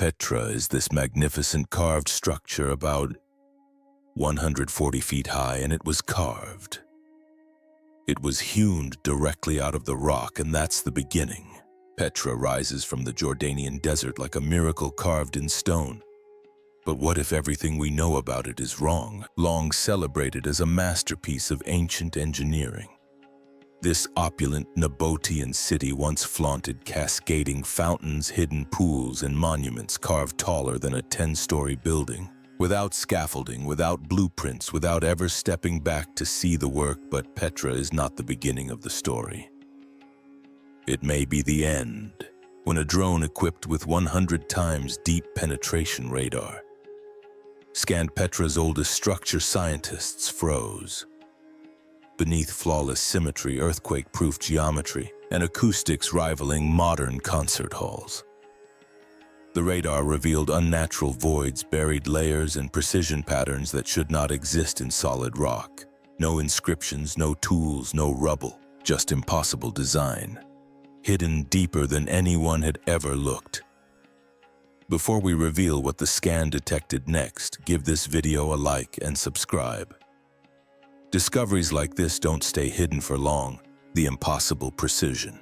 Petra is this magnificent carved structure about 140 feet high, and it was carved. It was hewn directly out of the rock, and that's the beginning. Petra rises from the Jordanian desert like a miracle carved in stone. But what if everything we know about it is wrong, long celebrated as a masterpiece of ancient engineering? This opulent Nabotian city once flaunted cascading fountains, hidden pools, and monuments carved taller than a 10-story building. Without scaffolding, without blueprints, without ever stepping back to see the work, but Petra is not the beginning of the story. It may be the end, when a drone equipped with 100 times deep penetration radar scanned Petra's oldest structure. Scientists froze. Beneath flawless symmetry, earthquake-proof geometry, and acoustics rivaling modern concert halls. The radar revealed unnatural voids, buried layers, and precision patterns that should not exist in solid rock. No inscriptions, no tools, no rubble, just impossible design, hidden deeper than anyone had ever looked. Before we reveal what the scan detected next, give this video a like and subscribe. Discoveries like this don't stay hidden for long. The impossible precision.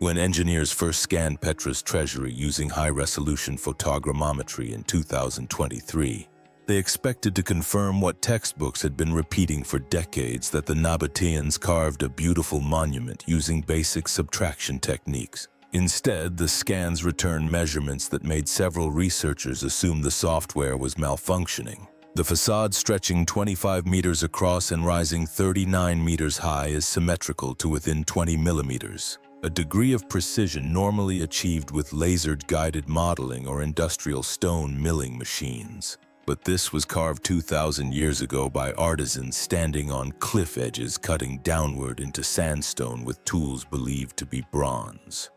When engineers first scanned Petra's treasury using high-resolution photogrammetry in 2023, they expected to confirm what textbooks had been repeating for decades, that the Nabotians carved a beautiful monument using basic subtraction techniques. Instead, the scans returned measurements that made several researchers assume the software was malfunctioning. The facade, stretching 25 meters across and rising 39 meters high, is symmetrical to within 20 millimeters, a degree of precision normally achieved with laser-guided modeling or industrial stone milling machines. But this was carved 2,000 years ago by artisans standing on cliff edges, cutting downward into sandstone with tools believed to be bronze.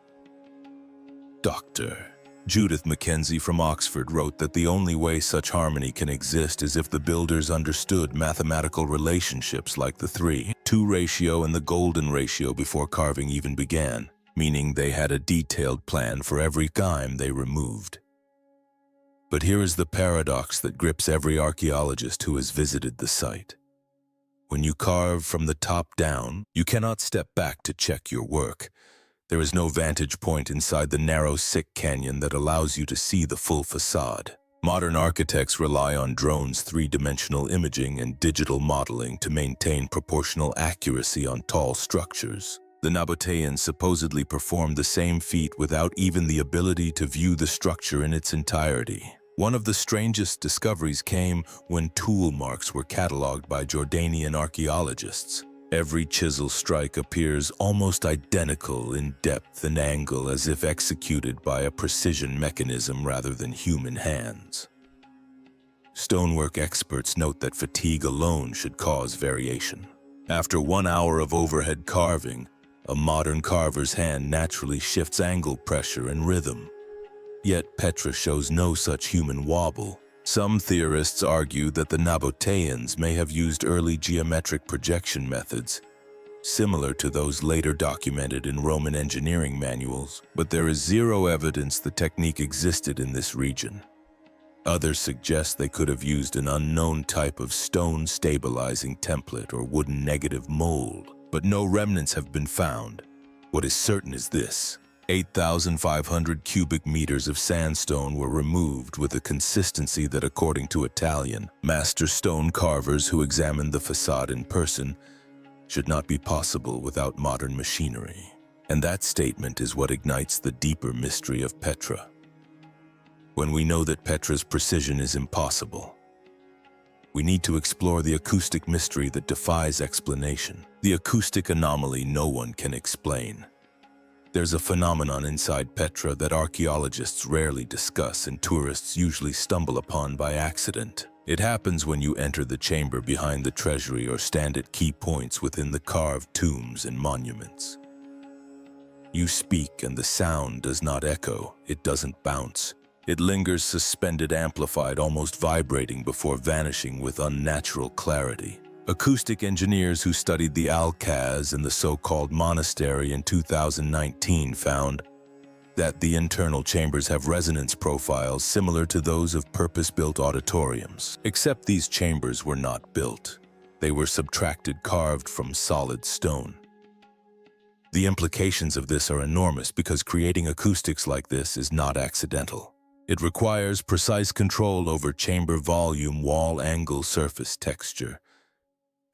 Dr. Judith Mackenzie from Oxford wrote that the only way such harmony can exist is if the builders understood mathematical relationships like the 3:2 ratio and the golden ratio before carving even began, meaning they had a detailed plan for every dime they removed. But here is the paradox that grips every archaeologist who has visited the site. When you carve from the top down, you cannot step back to check your work. There is no vantage point inside the narrow, sick canyon that allows you to see the full facade. Modern architects rely on drones, three-dimensional imaging, and digital modeling to maintain proportional accuracy on tall structures. The Nabotians supposedly performed the same feat without even the ability to view the structure in its entirety. One of the strangest discoveries came when tool marks were cataloged by Jordanian archaeologists. Every chisel strike appears almost identical in depth and angle, as if executed by a precision mechanism rather than human hands. Stonework experts note that fatigue alone should cause variation. After 1 hour of overhead carving, a modern carver's hand naturally shifts angle, pressure, and rhythm. Yet Petra shows no such human wobble. Some theorists argue that the Nabotians may have used early geometric projection methods, similar to those later documented in Roman engineering manuals, but there is zero evidence the technique existed in this region. Others suggest they could have used an unknown type of stone stabilizing template or wooden negative mold, but no remnants have been found. What is certain is this: 8,500 cubic meters of sandstone were removed with a consistency that, according to Italian master stone carvers who examined the facade in person, should not be possible without modern machinery. And that statement is what ignites the deeper mystery of Petra. When we know that Petra's precision is impossible, we need to explore the acoustic mystery that defies explanation, the acoustic anomaly no one can explain. There's a phenomenon inside Petra that archaeologists rarely discuss and tourists usually stumble upon by accident. It happens when you enter the chamber behind the treasury or stand at key points within the carved tombs and monuments. You speak and the sound does not echo, it doesn't bounce. It lingers suspended, amplified, almost vibrating before vanishing with unnatural clarity. Acoustic engineers who studied the Alcaz and the so-called monastery in 2019 found that the internal chambers have resonance profiles similar to those of purpose-built auditoriums, except these chambers were not built. They were subtracted, carved from solid stone. The implications of this are enormous because creating acoustics like this is not accidental. It requires precise control over chamber volume, wall angle, surface texture,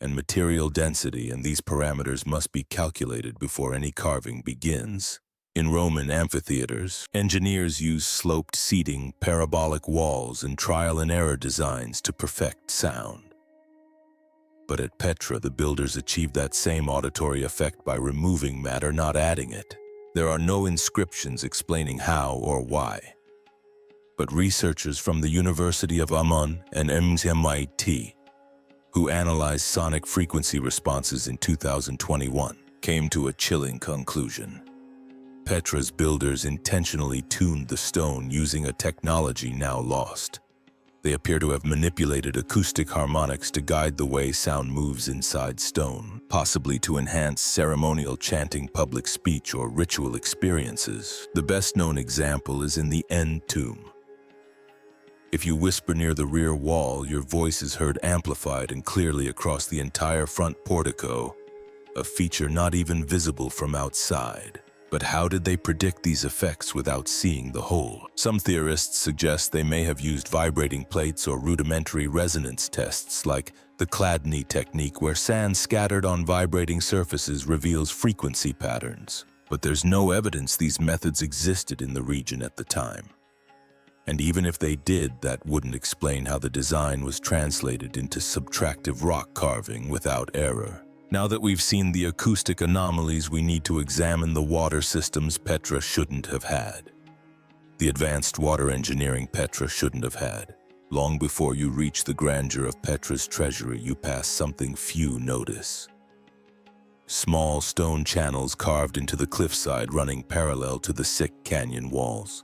and material density, and these parameters must be calculated before any carving begins. In Roman amphitheaters, engineers use sloped seating, parabolic walls, and trial-and-error designs to perfect sound. But at Petra, the builders achieved that same auditory effect by removing matter, not adding it. There are no inscriptions explaining how or why. But researchers from the University of Amman and MIT, who analyzed sonic frequency responses in 2021, came to a chilling conclusion. Petra's builders intentionally tuned the stone using a technology now lost. They appear to have manipulated acoustic harmonics to guide the way sound moves inside stone, possibly to enhance ceremonial chanting, public speech, or ritual experiences. The best-known example is in the end tomb. If you whisper near the rear wall, your voice is heard amplified and clearly across the entire front portico, a feature not even visible from outside. But how did they predict these effects without seeing the whole? Some theorists suggest they may have used vibrating plates or rudimentary resonance tests like the Chladni technique, where sand scattered on vibrating surfaces reveals frequency patterns. But there's no evidence these methods existed in the region at the time. And even if they did, that wouldn't explain how the design was translated into subtractive rock carving without error. Now that we've seen the acoustic anomalies, we need to examine the water systems Petra shouldn't have had. The advanced water engineering Petra shouldn't have had. Long before you reach the grandeur of Petra's treasury, you pass something few notice. Small stone channels carved into the cliffside running parallel to the thick canyon walls.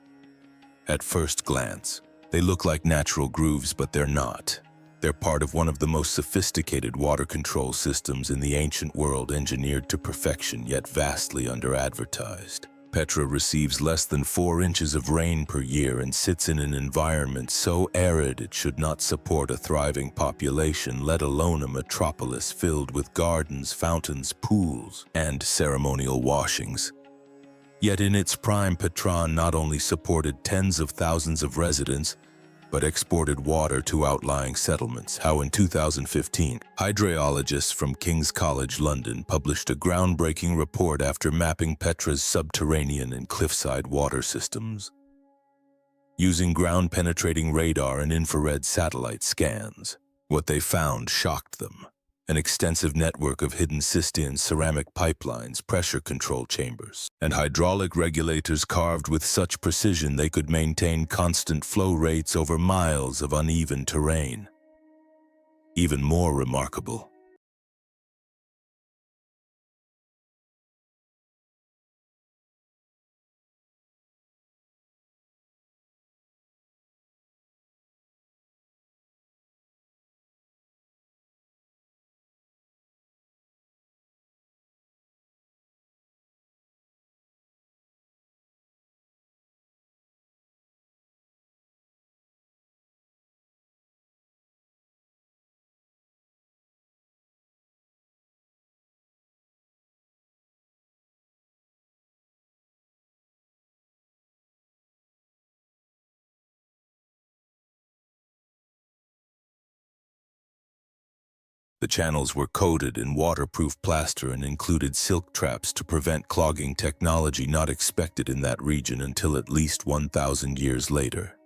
At first glance, they look like natural grooves, but they're not. They're part of one of the most sophisticated water control systems in the ancient world, engineered to perfection yet vastly under-advertised. Petra receives less than 4 inches of rain per year and sits in an environment so arid it should not support a thriving population, let alone a metropolis filled with gardens, fountains, pools, and ceremonial washings. Yet in its prime, Petra not only supported tens of thousands of residents, but exported water to outlying settlements. How in 2015, hydrologists from King's College London published a groundbreaking report after mapping Petra's subterranean and cliffside water systems. Using ground-penetrating radar and infrared satellite scans, what they found shocked them. An extensive network of hidden cistern ceramic pipelines, pressure control chambers, and hydraulic regulators carved with such precision they could maintain constant flow rates over miles of uneven terrain. Even more remarkable, the channels were coated in waterproof plaster and included silk traps to prevent clogging, technology not expected in that region until at least 1,000 years later.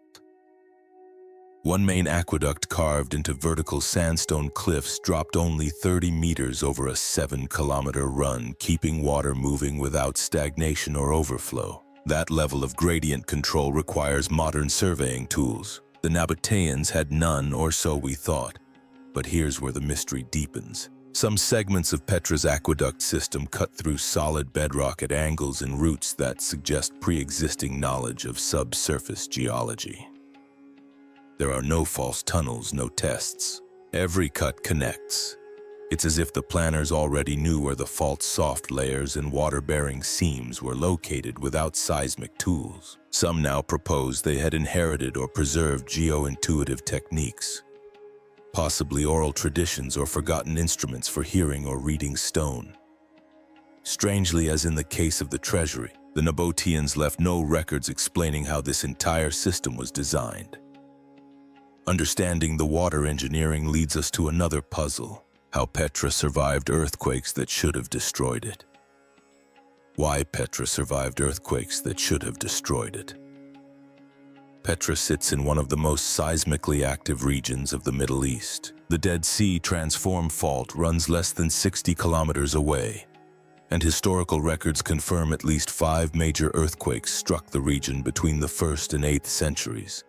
One main aqueduct carved into vertical sandstone cliffs dropped only 30 meters over a 7-kilometer run, keeping water moving without stagnation or overflow. That level of gradient control requires modern surveying tools. The Nabotians had none, or so we thought. But here's where the mystery deepens. Some segments of Petra's aqueduct system cut through solid bedrock at angles and routes that suggest pre-existing knowledge of subsurface geology. There are no false tunnels, no tests. Every cut connects. It's as if the planners already knew where the fault's soft layers and water-bearing seams were located without seismic tools. Some now propose they had inherited or preserved geo-intuitive techniques, possibly oral traditions or forgotten instruments for hearing or reading stone. Strangely, as in the case of the treasury, the Nabotians left no records explaining how this entire system was designed. Understanding the water engineering leads us to another puzzle: how Petra survived earthquakes that should have destroyed it. Why Petra survived earthquakes that should have destroyed it. Petra sits in one of the most seismically active regions of the Middle East. The Dead Sea Transform Fault runs less than 60 kilometers away, and historical records confirm at least 5 major earthquakes struck the region between the 1st and 8th centuries.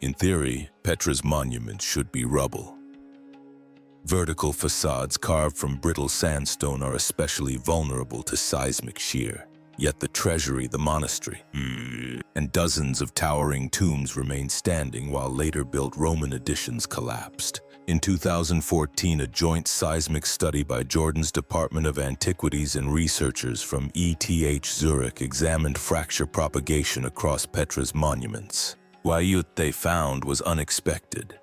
In theory, Petra's monuments should be rubble. Vertical facades carved from brittle sandstone are especially vulnerable to seismic shear. Yet the treasury, the monastery, and dozens of towering tombs remain standing while later built Roman additions collapsed. In 2014, a joint seismic study by Jordan's Department of Antiquities and researchers from ETH Zurich examined fracture propagation across Petra's monuments. What they found was unexpected.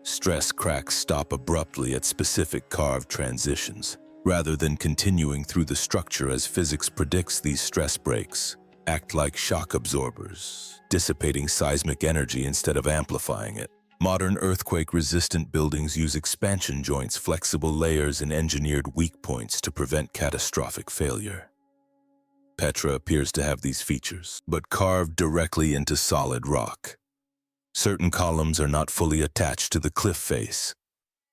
Stress cracks stop abruptly at specific carved transitions, rather than continuing through the structure as physics predicts. These stress breaks act like shock absorbers, dissipating seismic energy instead of amplifying it. Modern earthquake-resistant buildings use expansion joints, flexible layers, and engineered weak points to prevent catastrophic failure. Petra appears to have these features, but carved directly into solid rock. Certain columns are not fully attached to the cliff face.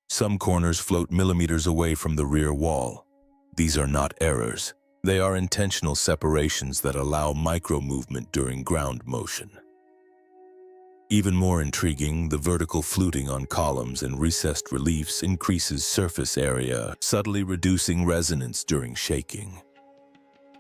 Some corners float millimeters away from the rear wall. These are not errors. They are intentional separations that allow micro-movement during ground motion. Even more intriguing, the vertical fluting on columns and recessed reliefs increases surface area, subtly reducing resonance during shaking.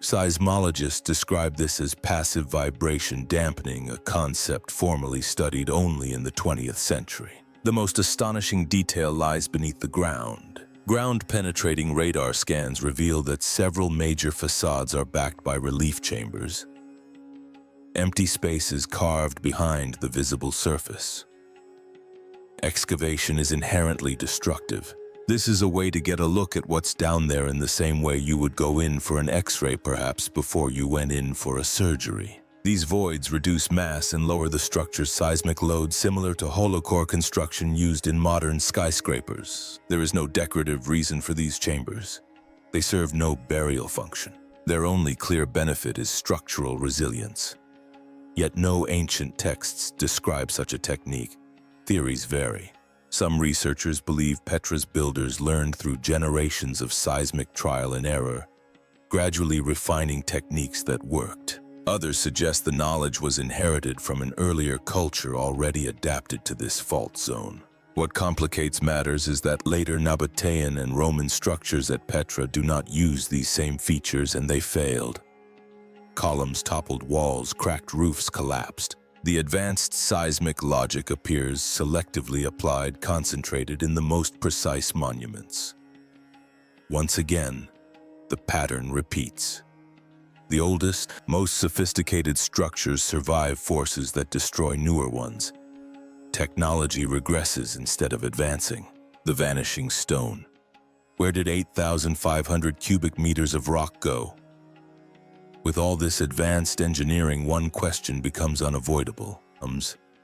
Seismologists describe this as passive vibration dampening, a concept formerly studied only in the 20th century. The most astonishing detail lies beneath the ground. Ground-penetrating radar scans reveal that several major facades are backed by relief chambers, empty spaces carved behind the visible surface. Excavation is inherently destructive. This is a way to get a look at what's down there in the same way you would go in for an X-ray perhaps before you went in for a surgery. These voids reduce mass and lower the structure's seismic load, similar to holocore construction used in modern skyscrapers. There is no decorative reason for these chambers. They serve no burial function. Their only clear benefit is structural resilience. Yet no ancient texts describe such a technique. Theories vary. Some researchers believe Petra's builders learned through generations of seismic trial and error, gradually refining techniques that worked. Others suggest the knowledge was inherited from an earlier culture already adapted to this fault zone. What complicates matters is that later Nabotian and Roman structures at Petra do not use these same features, and they failed. Columns toppled, walls cracked, roofs collapsed. The advanced seismic logic appears selectively applied, concentrated in the most precise monuments. Once again, the pattern repeats. The oldest, most sophisticated structures survive forces that destroy newer ones. Technology regresses instead of advancing. The vanishing stone. Where did 8,500 cubic meters of rock go? With all this advanced engineering, one question becomes unavoidable.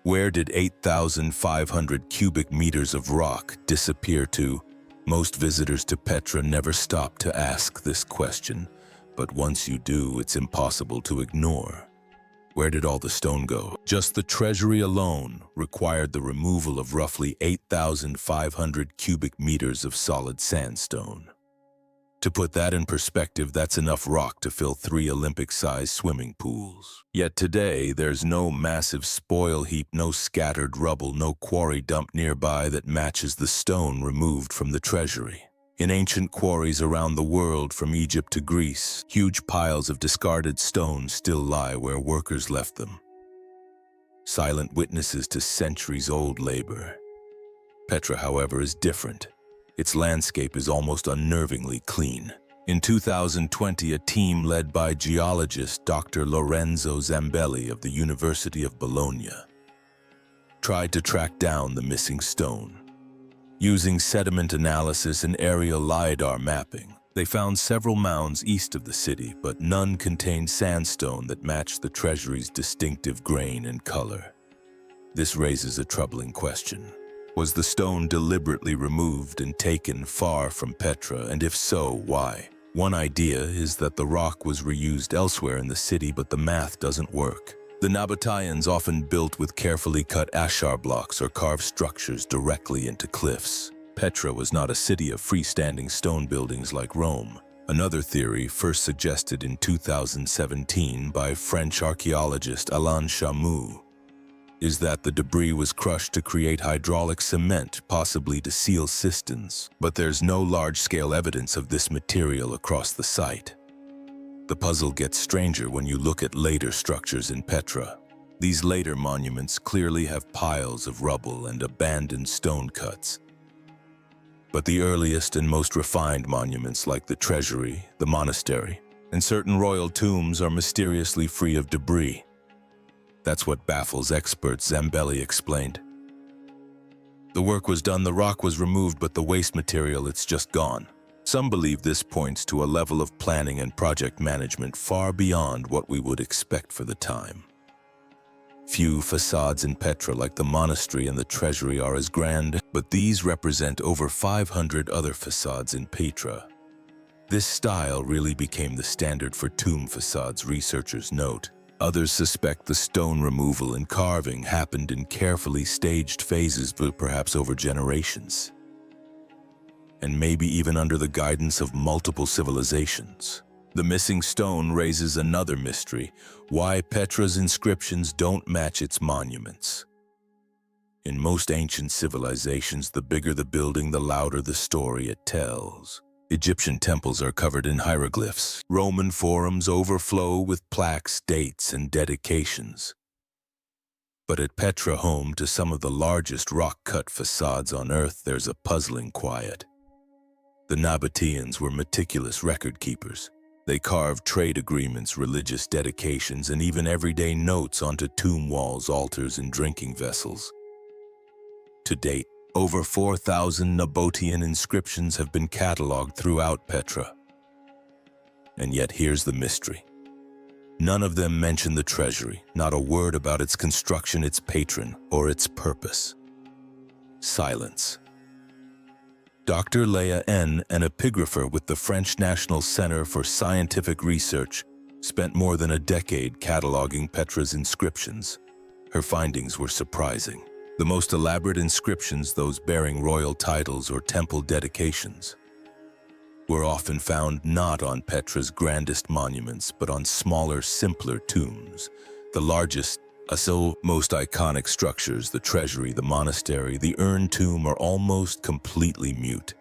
Where did 8,500 cubic meters of rock disappear to? Most visitors to Petra never stop to ask this question, but once you do, it's impossible to ignore. Where did all the stone go? Just the treasury alone required the removal of roughly 8,500 cubic meters of solid sandstone. To put that in perspective, that's enough rock to fill 3 Olympic-sized swimming pools. Yet today, there's no massive spoil heap, no scattered rubble, no quarry dump nearby that matches the stone removed from the treasury. In ancient quarries around the world, from Egypt to Greece, huge piles of discarded stone still lie where workers left them. Silent witnesses to centuries-old labor. Petra, however, is different. Its landscape is almost unnervingly clean. In 2020, a team led by geologist Dr. Lorenzo Zambelli of the University of Bologna tried to track down the missing stone. Using sediment analysis and aerial LiDAR mapping, they found several mounds east of the city, but none contained sandstone that matched the treasury's distinctive grain and color. This raises a troubling question. Was the stone deliberately removed and taken far from Petra, and if so, why? One idea is that the rock was reused elsewhere in the city, but the math doesn't work. The Nabotians often built with carefully cut ashlar blocks or carved structures directly into cliffs. Petra was not a city of freestanding stone buildings like Rome. Another theory, first suggested in 2017 by French archaeologist Alain Chamoux, is that the debris was crushed to create hydraulic cement, possibly to seal cisterns, but there's no large-scale evidence of this material across the site. The puzzle gets stranger when you look at later structures in Petra. These later monuments clearly have piles of rubble and abandoned stone cuts. But the earliest and most refined monuments like the treasury, the monastery, and certain royal tombs are mysteriously free of debris. That's what baffles experts, Zambelli explained. The work was done, the rock was removed, but the waste material, it's just gone. Some believe this points to a level of planning and project management far beyond what we would expect for the time. Few facades in Petra like the monastery and the treasury are as grand, but these represent over 500 other facades in Petra. This style really became the standard for tomb facades, researchers note. Others suspect the stone removal and carving happened in carefully staged phases, but perhaps over generations, and maybe even under the guidance of multiple civilizations. The missing stone raises another mystery: why Petra's inscriptions don't match its monuments. In most ancient civilizations, the bigger the building, the louder the story it tells. Egyptian temples are covered in hieroglyphs. Roman forums overflow with plaques, dates, and dedications. But at Petra, home to some of the largest rock-cut facades on Earth, there's a puzzling quiet. The Nabotians were meticulous record keepers. They carved trade agreements, religious dedications, and even everyday notes onto tomb walls, altars, and drinking vessels. To date, over 4,000 Nabotian inscriptions have been cataloged throughout Petra. And yet here's the mystery. None of them mention the treasury, not a word about its construction, its patron, or its purpose. Silence. Dr. Leah N., an epigrapher with the French National Center for Scientific Research, spent more than a decade cataloging Petra's inscriptions. Her findings were surprising. The most elaborate inscriptions, those bearing royal titles or temple dedications, were often found not on Petra's grandest monuments, but on smaller, simpler tombs. The largest, most iconic structures, the treasury, the monastery, the urn tomb, are almost completely mute.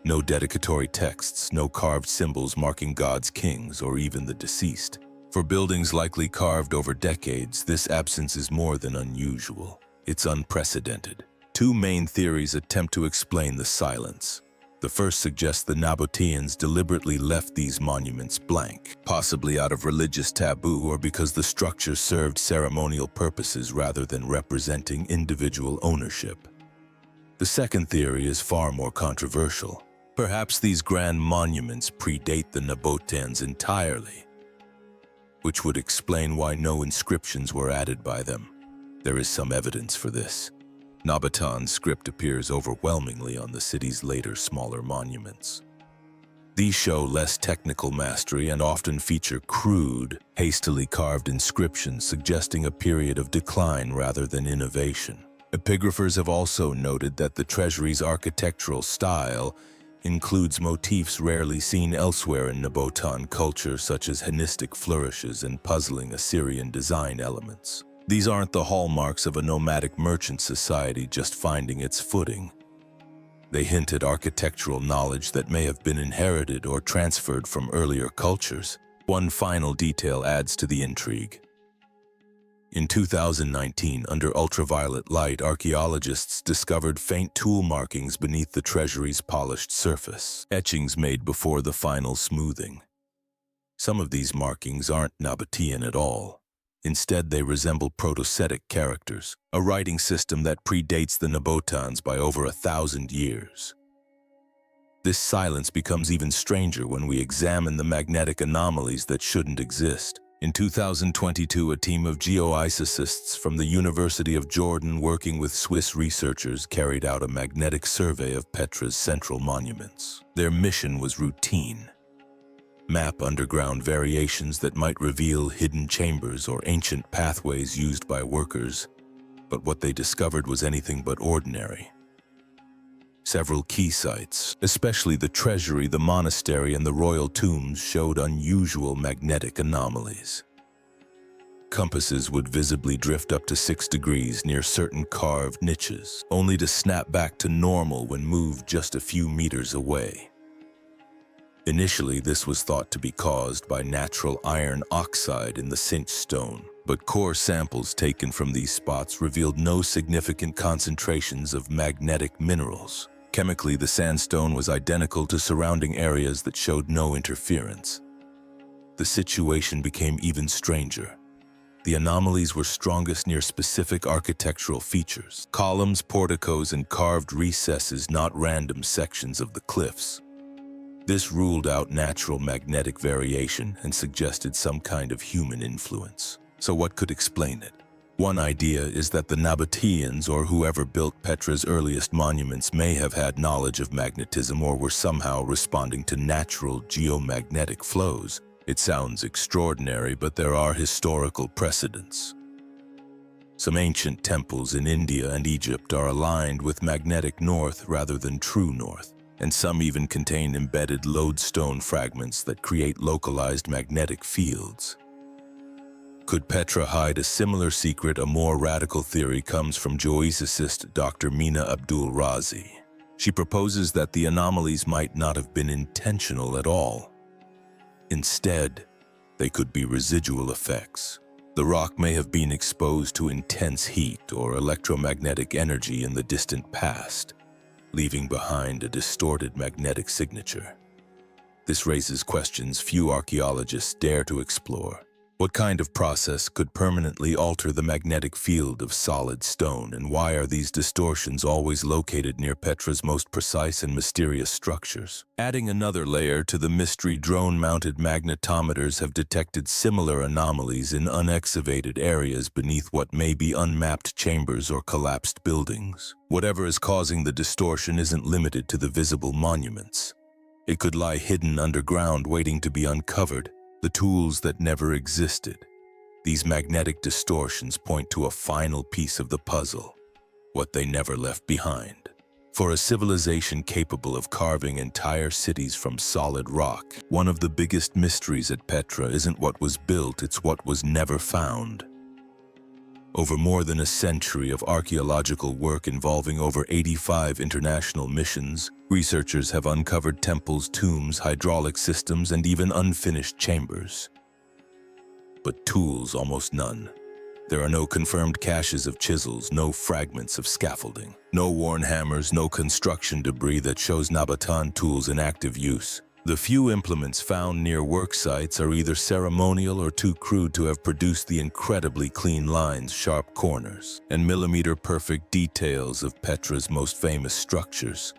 No dedicatory texts, no carved symbols marking God's kings or even the deceased. For buildings likely carved over decades, this absence is more than unusual. It's unprecedented. Two main theories attempt to explain the silence. The first suggests the Nabotians deliberately left these monuments blank, possibly out of religious taboo or because the structure served ceremonial purposes rather than representing individual ownership. The second theory is far more controversial. Perhaps these grand monuments predate the Nabotians entirely, which would explain why no inscriptions were added by them. There is some evidence for this. Nabotian script appears overwhelmingly on the city's later, smaller monuments. These show less technical mastery and often feature crude, hastily carved inscriptions suggesting a period of decline rather than innovation. Epigraphers have also noted that the treasury's architectural style includes motifs rarely seen elsewhere in Nabotian culture, such as Hellenistic flourishes and puzzling Assyrian design elements. These aren't the hallmarks of a nomadic merchant society just finding its footing. They hint at architectural knowledge that may have been inherited or transferred from earlier cultures. One final detail adds to the intrigue. In 2019, under ultraviolet light, archaeologists discovered faint tool markings beneath the treasury's polished surface, etchings made before the final smoothing. Some of these markings aren't Nabotian at all. Instead, they resemble Proto-Celtic characters, a writing system that predates the Nabotians by over 1,000 years. This silence becomes even stranger when we examine the magnetic anomalies that shouldn't exist. In 2022, a team of geophysicists from the University of Jordan working with Swiss researchers carried out a magnetic survey of Petra's central monuments. Their mission was routine: map underground variations that might reveal hidden chambers or ancient pathways used by workers, but what they discovered was anything but ordinary. Several key sites, especially the treasury, the monastery, and the royal tombs, showed unusual magnetic anomalies. Compasses would visibly drift up to 6 degrees near certain carved niches, only to snap back to normal when moved just a few meters away. Initially, this was thought to be caused by natural iron oxide in the cinched stone, but core samples taken from these spots revealed no significant concentrations of magnetic minerals. Chemically, the sandstone was identical to surrounding areas that showed no interference. The situation became even stranger. The anomalies were strongest near specific architectural features: columns, porticos, and carved recesses, not random sections of the cliffs. This ruled out natural magnetic variation and suggested some kind of human influence. So what could explain it? One idea is that the Nabotians, or whoever built Petra's earliest monuments, may have had knowledge of magnetism or were somehow responding to natural geomagnetic flows. It sounds extraordinary, but there are historical precedents. Some ancient temples in India and Egypt are aligned with magnetic north rather than true north, and some even contain embedded lodestone fragments that create localized magnetic fields. Could Petra hide a similar secret? A more radical theory comes from geophysicist Dr. Mina Abdul-Razi. She proposes that the anomalies might not have been intentional at all. Instead, they could be residual effects. The rock may have been exposed to intense heat or electromagnetic energy in the distant past, leaving behind a distorted magnetic signature. This raises questions few archaeologists dare to explore. What kind of process could permanently alter the magnetic field of solid stone, and why are these distortions always located near Petra's most precise and mysterious structures? Adding another layer to the mystery, drone-mounted magnetometers have detected similar anomalies in unexcavated areas beneath what may be unmapped chambers or collapsed buildings. Whatever is causing the distortion isn't limited to the visible monuments. It could lie hidden underground, waiting to be uncovered. The tools that never existed. These magnetic distortions point to a final piece of the puzzle, what they never left behind. For a civilization capable of carving entire cities from solid rock, one of the biggest mysteries at Petra isn't what was built, it's what was never found. Over more than a century of archaeological work involving over 85 international missions, researchers have uncovered temples, tombs, hydraulic systems, and even unfinished chambers. But tools, almost none. There are no confirmed caches of chisels, no fragments of scaffolding, no worn hammers, no construction debris that shows Nabotian tools in active use. The few implements found near work sites are either ceremonial or too crude to have produced the incredibly clean lines, sharp corners, and millimeter-perfect details of Petra's most famous structures.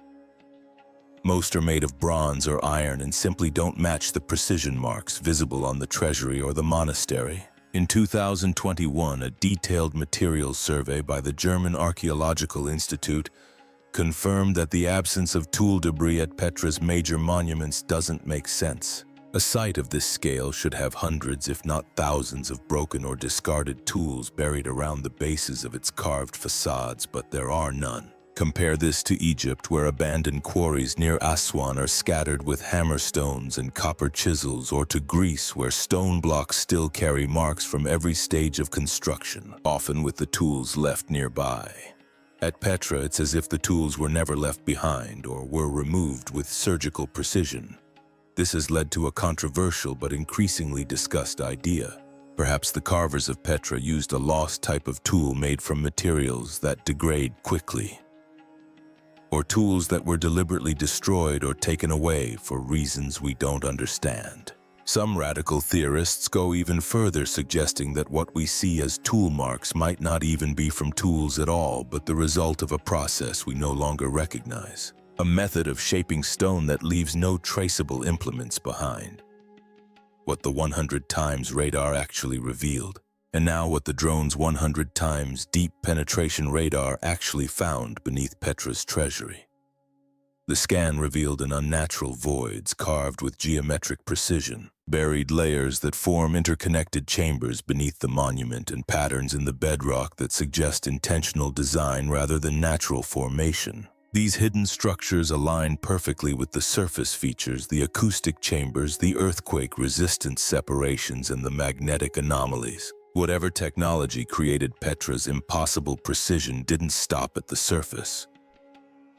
Most are made of bronze or iron and simply don't match the precision marks visible on the treasury or the monastery. In 2021, a detailed materials survey by the German Archaeological Institute confirmed that the absence of tool debris at Petra's major monuments doesn't make sense. A site of this scale should have hundreds, if not thousands, of broken or discarded tools buried around the bases of its carved facades, but there are none. Compare this to Egypt, where abandoned quarries near Aswan are scattered with hammerstones and copper chisels, or to Greece, where stone blocks still carry marks from every stage of construction, often with the tools left nearby. At Petra, it's as if the tools were never left behind or were removed with surgical precision. This has led to a controversial but increasingly discussed idea. Perhaps the carvers of Petra used a lost type of tool made from materials that degrade quickly, or tools that were deliberately destroyed or taken away for reasons we don't understand. Some radical theorists go even further, suggesting that what we see as tool marks might not even be from tools at all, but the result of a process we no longer recognize. A method of shaping stone that leaves no traceable implements behind. What the 100 times radar actually revealed, and now what the drone's 100 times deep penetration radar actually found beneath Petra's treasury. The scan revealed an unnatural voids carved with geometric precision, buried layers that form interconnected chambers beneath the monument, and patterns in the bedrock that suggest intentional design rather than natural formation. These hidden structures align perfectly with the surface features, the acoustic chambers, the earthquake-resistant separations, and the magnetic anomalies. Whatever technology created Petra's impossible precision didn't stop at the surface.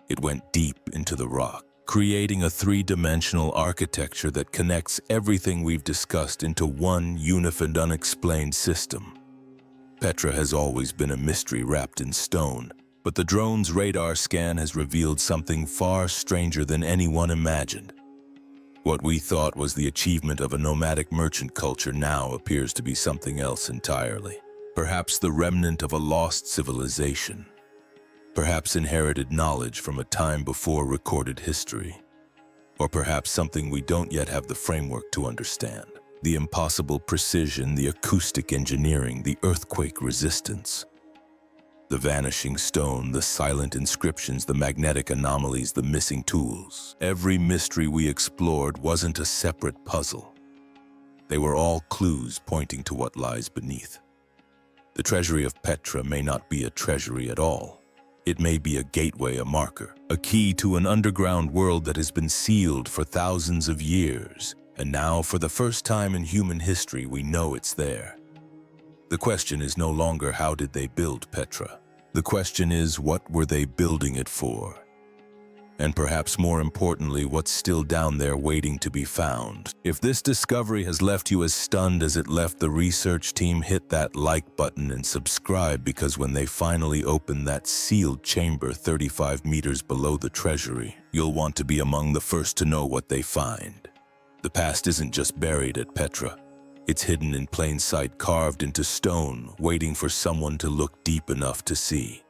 It went deep into the rock, creating a three-dimensional architecture that connects everything we've discussed into one unified, unexplained system. Petra has always been a mystery wrapped in stone, but the drone's radar scan has revealed something far stranger than anyone imagined. What we thought was the achievement of a nomadic merchant culture now appears to be something else entirely. Perhaps the remnant of a lost civilization. Perhaps inherited knowledge from a time before recorded history. Or perhaps something we don't yet have the framework to understand. The impossible precision, the acoustic engineering, the earthquake resistance. The vanishing stone, the silent inscriptions, the magnetic anomalies, the missing tools. Every mystery we explored wasn't a separate puzzle. They were all clues pointing to what lies beneath. The treasury of Petra may not be a treasury at all. It may be a gateway, a marker, a key to an underground world that has been sealed for thousands of years. And now, for the first time in human history, we know it's there. The question is no longer how did they build Petra. The question is, what were they building it for? And perhaps more importantly, what's still down there waiting to be found. If this discovery has left you as stunned as it left the research team, hit that like button and subscribe, because when they finally open that sealed chamber 35 meters below the treasury, you'll want to be among the first to know what they find. The past isn't just buried at Petra. It's hidden in plain sight, carved into stone, waiting for someone to look deep enough to see.